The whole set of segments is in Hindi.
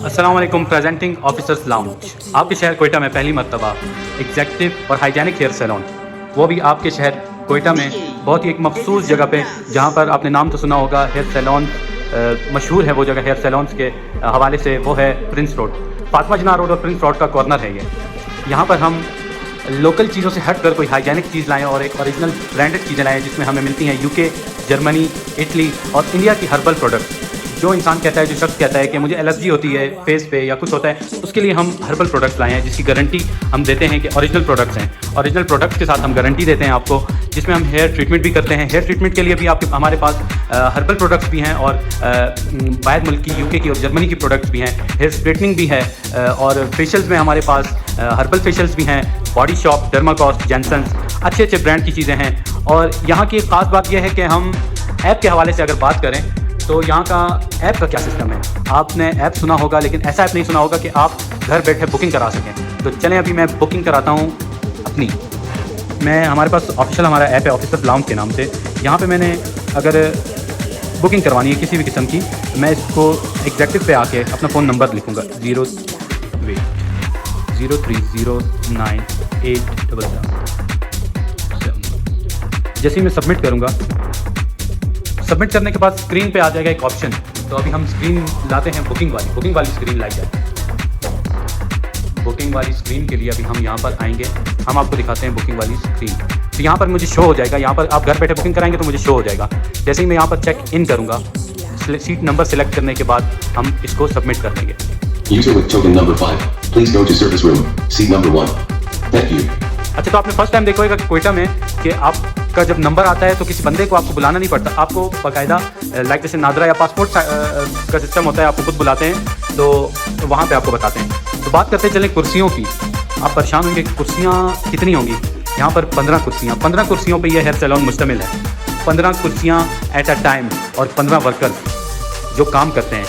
अस्सलाम वालेकुम। प्रेजेंटिंग ऑफिसर्स लाउंज, आपके शहर कोयटा में पहली मर्तबा एग्जैक्टिव और हाइजेनिक हेयर सैलून, वो भी आपके शहर कोयटा में बहुत ही एक मखसूस जगह पे, जहाँ पर आपने नाम तो सुना होगा हेयर सैलून मशहूर है। वो जगह हेयर सैलून्स के हवाले से वो है प्रिंस रोड, फातिमा जिन्ना रोड और प्रिंस रोड का कॉर्नर है ये। यहाँ पर हम लोकल चीज़ों से हट कर कोई हाइजेनिक चीज़ लाएँ और एक ओरिजिनल ब्रांडेड चीज़ें लाएँ, जिसमें हमें मिलती हैं यूके, जर्मनी, इटली और इंडिया की हर्बल प्रोडक्ट्स। जो इंसान कहता है, जो शख्स कहता है कि मुझे एलर्जी होती है फेस पे या कुछ होता है, उसके लिए हम हर्बल प्रोडक्ट्स लाए हैं, जिसकी गारंटी हम देते हैं कि ओरिजिनल प्रोडक्ट्स हैं। ओरिजिनल प्रोडक्ट्स के साथ हम गारंटी देते हैं आपको, जिसमें हम हेयर ट्रीटमेंट भी करते हैं। हेयर ट्रीटमेंट के लिए भी आपके हमारे पास हर्बल प्रोडक्ट्स भी हैं और बाहर मुल्क की यूके की और जर्मनी की प्रोडक्ट्स भी हैं। हेयर स्ट्रेटनिंग भी है और फेशियल्स में हमारे पास हर्बल फेशियल्स भी हैं। बॉडी शॉप, डर्माकॉस्ट, जैनसन्स, अच्छे अच्छे ब्रांड की चीज़ें हैं। और यहाँ की ख़ास बात यह है कि हम ऐप के हवाले से अगर बात करें तो यहाँ का ऐप का क्या सिस्टम है। आपने ऐप सुना होगा, लेकिन ऐसा ऐप नहीं सुना होगा कि आप घर बैठे बुकिंग करा सकें। तो चलें अभी मैं बुकिंग कराता हूँ अपनी। हमारे पास ऑफिशियल हमारा ऐप है ऑफिसर्स लाउंज के नाम से। यहाँ पे मैंने अगर बुकिंग करवानी है किसी भी किस्म की, मैं इसको एग्जैक्टिव पे आके अपना फ़ोन नंबर लिखूँगा 030987। जैसे ही मैं सबमिट करूँगा, सबमिट करने के बाद स्क्रीन पे आ जाएगा एक ऑप्शन। तो अभी हम स्क्रीन लाते हैं बुकिंग वाली स्क्रीन लाई जाए। बुकिंग वाली स्क्रीन के लिए अभी हम यहाँ पर आएंगे, हम आपको दिखाते हैं बुकिंग वाली स्क्रीन। तो यहाँ पर मुझे शो हो जाएगा, यहाँ पर आप घर बैठे बुकिंग कराएंगे तो मुझे शो हो जाएगा। जैसे ही मैं यहाँ पर चेक इन करूँगा, सीट नंबर सेलेक्ट करने के बाद हम इसको सबमिट कर देंगे। User with token number 5, please go to service room, seat number 1. Thank you. अच्छा, तो आपने फर्स्ट टाइम देखा होगा कोयटा में कि आपका जब नंबर आता है तो किसी बंदे को आपको बुलाना नहीं पड़ता। आपको बाकायदा लाइक जैसे नादरा या पासपोर्ट का सिस्टम होता है, आपको खुद बुलाते हैं, तो वहाँ पे आपको बताते हैं। तो बात करते चलें कुर्सियों की। आप परेशान होंगे कि कुर्सियाँ कितनी होंगी। यहाँ पर 15 कुर्सियाँ, 15 कुर्सियों पर यह हेयर सैलून मुश्तमिल है। 15 कुर्सियाँ एट अ टाइम और 15 वर्कर्स जो काम करते हैं।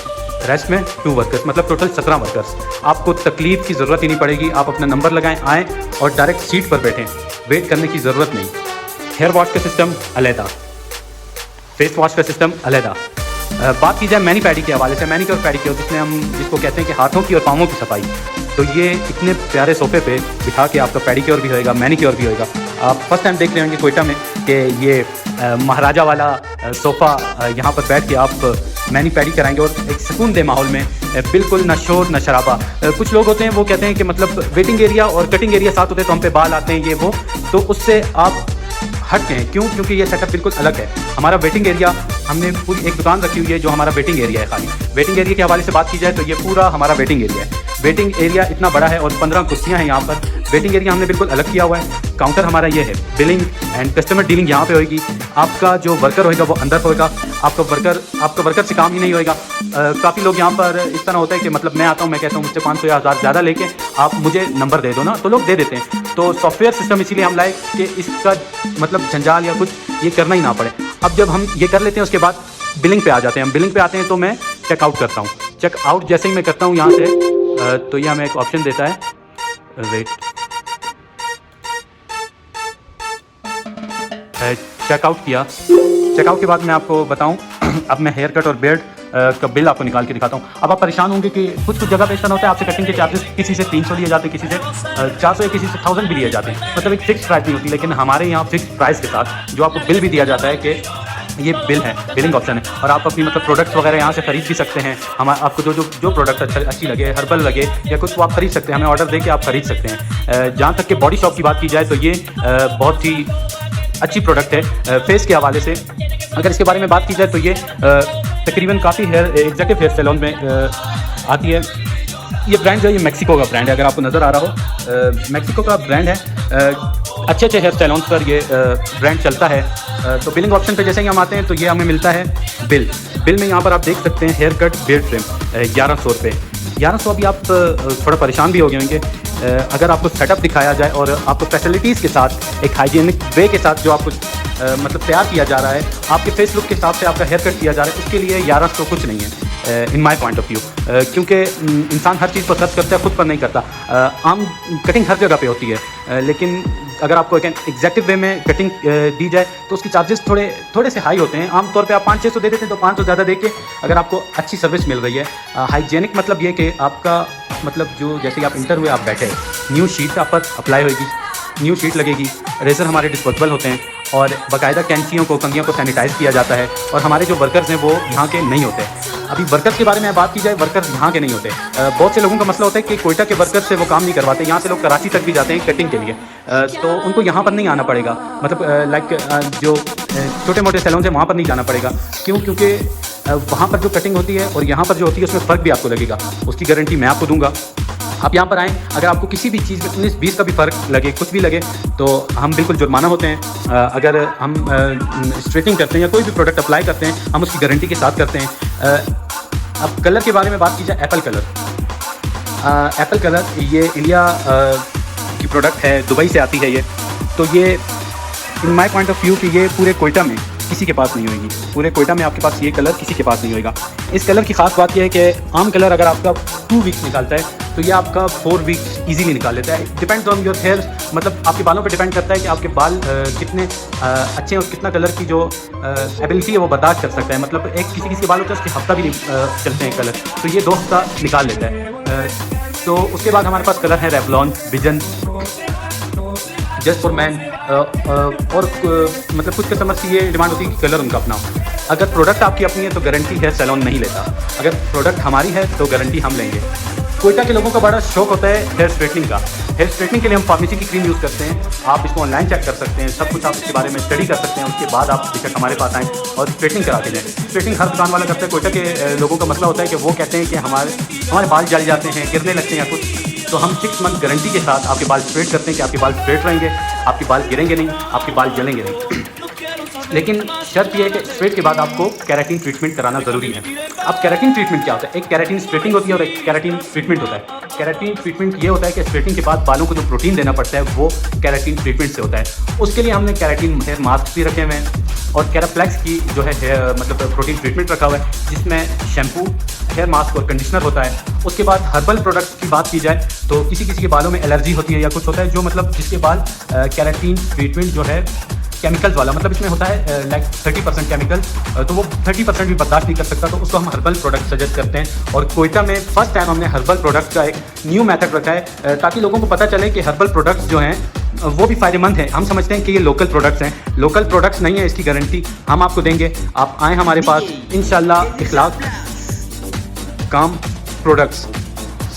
रेस्ट में 2 वर्कर्स, मतलब टोटल 17 वर्कर्स। आपको तकलीफ़ की ज़रूरत ही नहीं पड़ेगी। आप अपना नंबर लगाएं, आएँ और डायरेक्ट सीट पर बैठें, वेट करने की ज़रूरत नहीं। हेयर वॉश का सिस्टम अलहदा, फेस वॉश का सिस्टम अलहदा। बात की जाए मैनी पैडी के हवाले से, मैनीक्योर पैडीक्योर जिसको कहते हैं कि हाथों की और पाँवों की सफाई, तो ये इतने प्यारे सोफ़े पे बिठा के आपका पैडीक्योर भी होएगा, मैनीक्योर भी होएगा। आप फर्स्ट टाइम देख रहे होंगे कोयटा में कि ये महाराजा वाला सोफ़ा, यहाँ पर बैठ के आप मैनी पैडी कराएंगे और एक सुकून दे माहौल में, बिल्कुल ना शोर ना शराबा। कुछ लोग होते हैं वो कहते हैं कि मतलब वेटिंग एरिया और कटिंग एरिया साथ होते हैं तो हम पे बाल आते हैं ये वो, तो उससे आप हटते हैं। क्यों? क्योंकि ये सेटअप बिल्कुल अलग है। हमारा वेटिंग एरिया, हमने पूरी एक दुकान रखी हुई है जो हमारा वेटिंग एरिया है। खाली वेटिंग एरिया के हवाले से बात की जाए तो ये पूरा हमारा वेटिंग एरिया है। वेटिंग एरिया इतना बड़ा है और 15 कुर्सियाँ हैं यहाँ पर। वेटिंग एरिया हमने बिल्कुल अलग किया हुआ है। काउंटर हमारा ये है। बिलिंग एंड कस्टमर डीलिंग यहाँ पे होगी। आपका जो वर्कर होएगा वो अंदर होएगा। आपका वर्कर से काम ही नहीं होएगा। काफ़ी लोग यहाँ पर इस तरह होता है कि मतलब मैं आता हूँ, मैं कहता हूँ मुझसे 500 या 1000 ज़्यादा लेके आप मुझे नंबर दे दो ना, तो लोग दे देते हैं। तो सॉफ्टवेयर सिस्टम इसीलिए हम लाए कि इसका मतलब झंझाल या कुछ ये करना ही ना पड़े। अब जब हम ये कर लेते हैं उसके बाद बिलिंग पे आ जाते हैं। हम बिलिंग पे आते हैं तो मैं चेकआउट करता हूँ। चेकआउट जैसे ही मैं करता हूँ यहाँ से, तो ये हमें एक ऑप्शन देता है, वेट, चेकआउट किया। चेकआउट के बाद मैं आपको बताऊं, अब मैं हेयर कट और बियर्ड का बिल आपको निकाल के दिखाता हूँ। अब आप परेशान होंगे कि कुछ जगह पे ऐसा होता है आपसे कटिंग के चार्जेस किसी से 300 लिए जाते हैं, किसी से 400 या किसी से 1000 भी लिए जाते हैं। मतलब एक फिक्स प्राइस नहीं होती, लेकिन हमारे यहाँ फिक्स प्राइस के साथ जो आपको बिल भी दिया जाता है कि ये बिल है, बिलिंग ऑप्शन है, और आप अपनी मतलब प्रोडक्ट्स वगैरह यहाँ से खरीद भी सकते हैं। हम आपको जो प्रोडक्ट अच्छी लगे, हर्बल लगे या कुछ, वो आप खरीद सकते हैं। हमें ऑर्डर दे के आप खरीद सकते हैं। जहाँ तक कि बॉडी शॉप की बात की जाए तो ये बहुत ही अच्छी प्रोडक्ट है फेस के हवाले से। अगर इसके बारे में बात की जाए तो ये तकरीबन काफ़ी एग्जैक्टिव हेयर सैलून में आती है। ये ब्रांड जो है ये मैक्सिको का ब्रांड है, अगर आपको नज़र आ रहा हो, मैक्सिको का ब्रांड है। अच्छे अच्छे हेयर सैलून पर ये ब्रांड चलता है। तो बिलिंग ऑप्शन पे जैसे ही हम आते हैं तो ये हमें मिलता है बिल में यहाँ पर आप देख सकते हैं हेयर कट बियर्ड ट्रिम 1100 रुपये। 1100। अभी आप थोड़ा परेशान भी हो गए होंगे। अगर आपको सेटअप दिखाया जाए और आपको फैसिलिटीज़ के साथ एक हाइजीनिक वे के साथ जो आपको मतलब तैयार किया जा रहा है, आपके फेस लुक के हिसाब से आपका हेयर कट किया जा रहा है, उसके लिए 1100 कुछ नहीं है इन माई पॉइंट ऑफ व्यू। क्योंकि इंसान हर चीज़ पर सर्च करता है, खुद पर नहीं करता। आम कटिंग हर जगह पे होती है, लेकिन अगर आपको एक एग्जैक्टिव वे में कटिंग दी जाए तो उसकी चार्जेस थोड़े से हाई होते हैं। आमतौर पे आप 500-600 दे देते हैं, तो 500 ज़्यादा दे के अगर आपको अच्छी सर्विस मिल रही है। हाइजेनिक मतलब ये कि आपका मतलब जो जैसे कि आप इंटर हुए, आप बैठे, न्यू शीट आप पर अप्लाई होगी, न्यू शीट लगेगी, रेज़र हमारे डिस्पोजेबल होते हैं और बाकायदा कैंचियों को, कंघियों को सैनिटाइज़ किया जाता है। और हमारे जो वर्कर्स हैं वो यहाँ के नहीं होते। अभी वर्कर्स के बारे में बात की जाए, वर्कर्स यहाँ के नहीं होते। बहुत से लोगों का मसला होता है कि कोयटा के वर्कर्स से वो काम नहीं करवाते। यहाँ से लोग कराची तक भी जाते हैं कटिंग के लिए, तो उनको यहाँ पर नहीं आना पड़ेगा। मतलब लाइक जो छोटे मोटे सैलून हैं वहाँ पर नहीं जाना पड़ेगा। क्यों? क्योंकि वहाँ पर जो कटिंग होती है और यहाँ पर जो होती है उसमें फ़र्क भी आपको लगेगा। उसकी गारंटी मैं आपको दूंगा। आप यहाँ पर आएँ, अगर आपको किसी भी चीज़ में 19-20 का भी फ़र्क लगे, कुछ भी लगे, तो हम बिल्कुल जुर्माना होते हैं। अगर हम स्ट्रेटिंग करते हैं या कोई भी प्रोडक्ट अप्लाई करते हैं, हम उसकी गारंटी के साथ करते हैं। अब कलर के बारे में बात की जाए, एप्पल कलर। एप्पल कलर ये इंडिया की प्रोडक्ट है, दुबई से आती है ये। तो ये इन माई पॉइंट ऑफ व्यू कि ये पूरे कोयटा में किसी के पास नहीं होगी। पूरे कोयटा में आपके पास ये कलर किसी के पास नहीं होगा। इस कलर की ख़ास बात यह है कि आम कलर अगर आपका 2 वीक्स निकालता है तो ये आपका 4 वीक्स इजीली निकाल लेता है। डिपेंड्स ऑन योर हेयर, मतलब आपके बालों पे डिपेंड करता है कि आपके बाल कितने अच्छे हैं और कितना कलर की जो एबिलिटी है वो बर्दाश्त कर सकता है। मतलब एक किसी के बाल होते हैं उसके हफ्ता भी नहीं चलते हैं कलर, तो ये 2 हफ्ता निकाल लेता है। तो उसके बाद हमारे पास कलर है Revlon, vision, just for man. और मतलब कुछ कस्टमर्स की ये डिमांड होती है कि कलर उनका अपना हो। अगर प्रोडक्ट आपकी अपनी है तो गारंटी हेयर सैलून नहीं लेता। अगर प्रोडक्ट हमारी है तो गारंटी हम लेंगे। कोयटा के लोगों का बड़ा शौक होता है हेयर स्ट्रेटनिंग का। हेयर स्ट्रेटनिंग के लिए हम फार्मेसी की क्रीम यूज़ करते हैं। आप इसको ऑनलाइन चेक कर सकते हैं, सब कुछ आप इसके बारे में स्टडी कर सकते हैं। उसके बाद आप बेशक हमारे पास आएँ और स्ट्रेटनिंग करा के जाएँ। स्ट्रेटनिंग हर दुकान वाला करता है। कोयटा के लोगों का मसला होता है कि वो कहते हैं कि हमारे बाल जल जाते हैं, गिरने लगते हैं या कुछ, तो हम 6 मंथ गारंटी के साथ आपके बाल स्ट्रेट करते हैं कि आपके बाल स्ट्रेट रहेंगे, आपके बाल गिरेंगे नहीं, आपके बाल जलेंगे नहीं। लेकिन शर्त यह है कि स्ट्रेट के बाद आपको केराटिन ट्रीटमेंट कराना ज़रूरी है। अब केराटिन ट्रीटमेंट क्या होता है? एक केराटिन स्ट्रेटिंग होती है और एक केराटिन ट्रीटमेंट होता है। केराटिन ट्रीटमेंट ये होता है कि स्ट्रेटिंग के बाद बालों को जो प्रोटीन देना पड़ता है वो केराटिन ट्रीटमेंट से होता है। उसके लिए हमने केराटिन हेयर मास्क भी रखे हुए हैं और कैराफ्लेक्स की जो है मतलब प्रोटीन ट्रीटमेंट रखा हुआ है, जिसमें शैम्पू, हेयर मास्क और कंडीशनर होता है। उसके बाद हर्बल प्रोडक्ट्स की बात की जाए तो किसी के बालों में एलर्जी होती है या कुछ होता है जो मतलब जिसके बाल केराटिन ट्रीटमेंट जो है केमिकल्स वाला, मतलब इसमें होता है लाइक 30% केमिकल, तो वो 30% भी बर्दाश्त नहीं कर सकता, तो उसको हम हर्बल प्रोडक्ट सजेस्ट करते हैं। और कोयटा में फर्स्ट टाइम हमने हर्बल प्रोडक्ट का एक न्यू मेथड रखा है ताकि लोगों को पता चले कि हर्बल प्रोडक्ट्स जो हैं वो भी फ़ायदेमंद हैं। हम समझते हैं कि ये लोकल प्रोडक्ट्स हैं, लोकल प्रोडक्ट्स नहीं है, इसकी गारंटी हम आपको देंगे। आप आएँ हमारे पास, इंशाल्लाह इखलाक काम प्रोडक्ट्स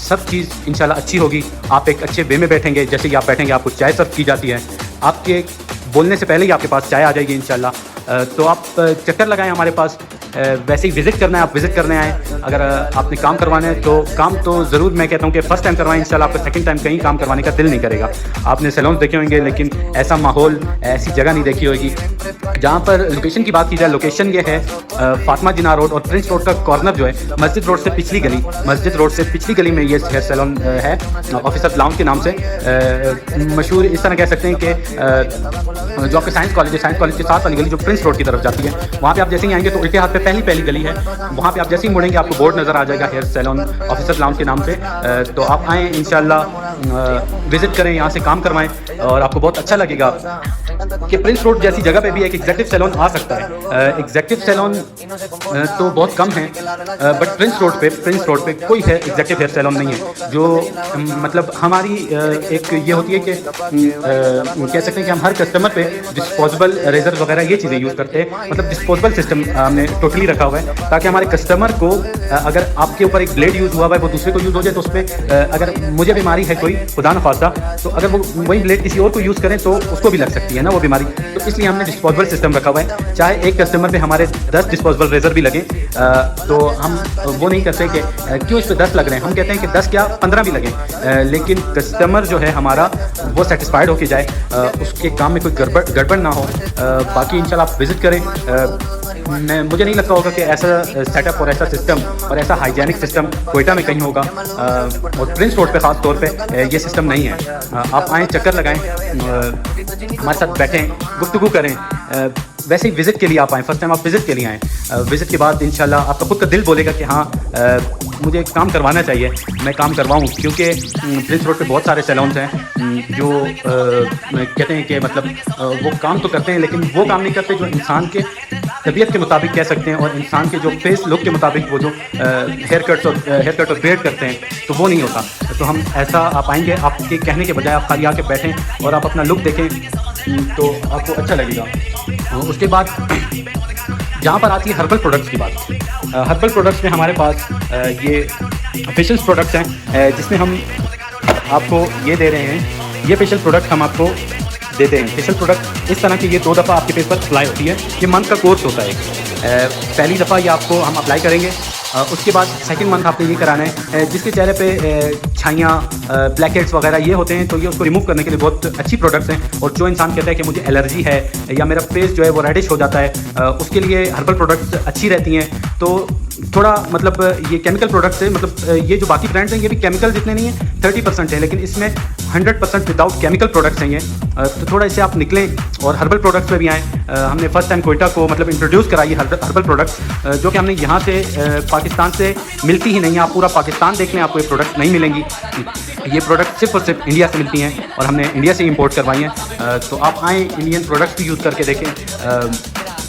सब चीज़ इंशाल्लाह अच्छी होगी। आप एक अच्छे वे में बैठेंगे, जैसे कि आप बैठेंगे आपको चाय सर्व की जाती है, आपके बोलने से पहले ही आपके पास चाय आ जाएगी इंशाल्लाह। तो आप चक्कर लगाएं हमारे पास, वैसे ही विज़िट करना है, आप विज़िट करने आएँ। अगर आपने काम करवाना है तो काम तो ज़रूर मैं कहता हूँ कि फ़र्स्ट टाइम करवाएं, इंशाल्लाह आपका सेकंड टाइम कहीं काम करवाने का दिल नहीं करेगा। आपने सैलून्स देखे होंगे लेकिन ऐसा माहौल, ऐसी जगह नहीं देखी होगी। जहाँ पर लोकेशन की बात की जाए, लोकेशन ये है फातिमा जिन्ना रोड और प्रिंस रोड का कॉर्नर जो है मस्जिद रोड से पिछली गली, मस्जिद रोड से पिछली गली में ये हेयर सैलून है, ऑफिसर लाउंज के नाम से मशहूर। इस तरह कह सकते हैं कि जो आपके साइंस कॉलेज है, साइंस कॉलेज के साथ वाली गली जो प्रिंस रोड की तरफ जाती है, वहाँ पे आप जैसे ही आएंगे तो उल्टे हाथ पे पहली गली है, वहाँ पे आप जैसे ही मुड़ेंगे आपको बोर्ड नज़र आ जाएगा हेयर सैलून ऑफिसर लाउंज के नाम से। तो आप आएँ इंशाल्लाह, विज़िट करें, यहाँ से काम करवाएं और आपको बहुत अच्छा लगेगा कि प्रिंस रोड जैसी जगह पे भी एक एग्जेक्टिव सैलून आ सकता है। एग्जेक्टिव सैलून तो बहुत कम है, बट प्रिंस रोड पे कोई है एग्जेक्टिव हेयर सैलून नहीं है। जो मतलब हमारी एक ये होती है कि कह सकते हैं कि हम हर कस्टमर पे डिस्पोजेबल रेजर वगैरह ये चीज़ें यूज़ करते हैं। मतलब डिस्पोजेबल सिस्टम हमने टोटली रखा हुआ है ताकि हमारे कस्टमर को अगर आपके ऊपर एक ब्लेड यूज़ हुआ है वो दूसरे को यूज़ हो जाए तो उस पर अगर मुझे बीमारी है कोई, खुदा न खास्ता, तो अगर वो वही ब्लेड किसी और को यूज़ करें तो उसको भी लग सकती है ना वो बीमारी। तो इसलिए हमने डिस्पोजेबल सिस्टम रखा हुआ है। चाहे एक कस्टमर पे हमारे 10 डिस्पोजेबल रेजर भी लगे तो हम वो नहीं कहते कि क्यों इस पे 10 लग रहे हैं, हम कहते हैं कि 10 क्या 15 भी लगे, लेकिन कस्टमर जो है हमारा वो सेटिस्फाइड होके जाए, उसके काम में कोई गड़बड़ ना हो। बाकी इंशाल्लाह आप विज़िट करें। मुझे नहीं लगता होगा कि ऐसा सेटअप और ऐसा सिस्टम और ऐसा हाइजेनिक सिस्टम कोयटा में कहीं होगा, और प्रिंस रोड पे ख़ास तौर पे ये सिस्टम नहीं है। आप आएँ, चक्कर लगाएं, हमारे साथ बैठें, गुफ्तगू करें, वैसे ही विज़िट के लिए आप आएँ, फर्स्ट टाइम आप विज़िट के लिए आएँ। विज़िट के बाद इंशाल्लाह आपका खुद का दिल बोलेगा कि हाँ मुझे काम करवाना चाहिए, मैं काम करवाऊँ, क्योंकि प्रिंस रोड पे बहुत सारे सैलून्स हैं जो कहते हैं कि मतलब वो काम तो करते हैं लेकिन वो काम नहीं करते जो इंसान के तबीयत के मुताबिक कह सकते हैं और इंसान के जो फेस लुक के मुताबिक वो जो हेयर कट और बेयर्ड करते हैं, तो वो नहीं होता। तो हम ऐसा आप आएंगे, आपके कहने के बजाय आप खाली आके बैठें और आप अपना लुक देखें तो आपको अच्छा लगेगा। उसके बाद जहाँ पर आती है हर्बल प्रोडक्ट्स की बात, हर्बल प्रोडक्ट्स में हमारे पास ये फेशियल प्रोडक्ट्स हैं जिसमें हम आपको ये दे रहे हैं। ये फेशियल प्रोडक्ट हम आपको देते हैं। फेशियल प्रोडक्ट इस तरह की ये 2 दफ़ा आपके फेस पर अप्लाई होती है। ये मंथ का कोर्स होता है। पहली दफ़ा ये आपको हम अप्लाई करेंगे, उसके बाद सेकंड मंथ आपने ये कराना है। जिसके चेहरे पे छाइयाँ, ब्लैक हेड्स वगैरह ये होते हैं तो ये उसको रिमूव करने के लिए बहुत अच्छी प्रोडक्ट्स हैं। और जो इंसान कहता है कि मुझे एलर्जी है या मेरा फेस जो है वो रेडिश हो जाता है, उसके लिए हर्बल प्रोडक्ट्स अच्छी रहती हैं। तो थोड़ा मतलब ये केमिकल प्रोडक्ट्स है, मतलब ये जो बाकी ब्रांड्स हैं ये भी केमिकल जितने नहीं है, 30% है, लेकिन इसमें 100% विदाउट केमिकल प्रोडक्ट्स हैं ये। तो थोड़ा इससे आप निकलें और हर्बल प्रोडक्ट्स में भी आएँ। हमने फर्स्ट टाइम कोयटा को मतलब इंट्रोड्यूस कराई हर्बल प्रोडक्ट्स, जो कि हमने यहाँ से पाकिस्तान से मिलती ही नहीं है। आप पूरा पाकिस्तान देख लें, आपको ये प्रोडक्ट नहीं मिलेंगी। ये प्रोडक्ट सिर्फ और सिर्फ इंडिया से मिलती हैं और हमने इंडिया से इंपोर्ट करवाई हैं। तो आप आएँ, इंडियन प्रोडक्ट्स भी यूज़ करके देखें,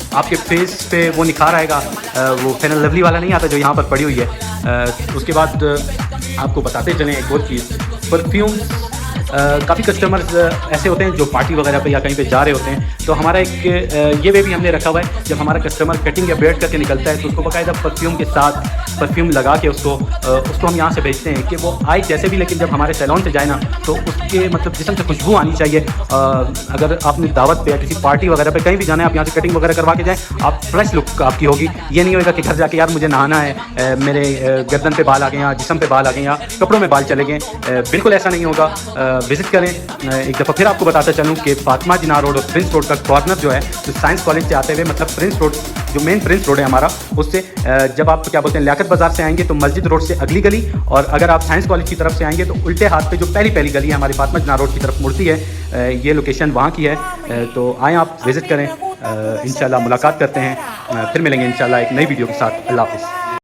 आपके फेस पे वो निखार आएगा। वो फेयर एंड लवली वाला नहीं आता जो यहाँ पर पड़ी हुई है। उसके बाद आपको बताते चलें एक और चीज़, परफ्यूम। काफ़ी कस्टमर्स ऐसे होते हैं जो पार्टी वगैरह पे या कहीं पे जा रहे होते हैं, तो हमारा एक ये वे भी हमने रखा हुआ है। जब हमारा कस्टमर कटिंग या बेयर्ड करके निकलता है तो उसको बाकायदा परफ्यूम के साथ परफ्यूम लगा के उसको हम यहाँ से भेजते हैं कि वो आए जैसे भी, लेकिन जब हमारे सैलून से जाए ना तो उसके मतलब जिस्म से खुशबू आनी चाहिए। अगर आपने दावत पे या किसी पार्टी वगैरह पे कहीं भी जाना है, आप यहाँ से कटिंग वगैरह करवा के जाएँ, आप फ्रेश लुक आपकी होगी। ये नहीं होगा कि घर जाके यार मुझे नहाना है, मेरे गर्दन पे बाल आ गए या जिस्म पे बाल आ गए या कपड़ों में बाल चले गए। बिल्कुल ऐसा नहीं होगा। विज़िट करें। एक दफ़ा फिर आपको बताता चलूँ कि फातिमा जिनार रोड और प्रिंस रोड का कॉर्नर जो है, तो साइंस कॉलेज से आते हुए मतलब प्रिंस रोड जो मेन प्रिंस रोड है हमारा, उससे जब आप क्या बोलते हैं लियाकत बाज़ार से आएंगे तो मस्जिद रोड से अगली गली, और अगर आप साइंस कॉलेज की तरफ से आएंगे तो उल्टे हाथ पे जो पहली गली है हमारी फातिमा जिनार रोड की तरफ मुड़ती है, ये लोकेशन वहाँ की है। तो आएँ आप विज़िट करें, इंशाल्लाह मुलाकात करते हैं, फिर मिलेंगे इंशाल्लाह एक नई वीडियो के साथ। अल्लाह हाफ़िज़।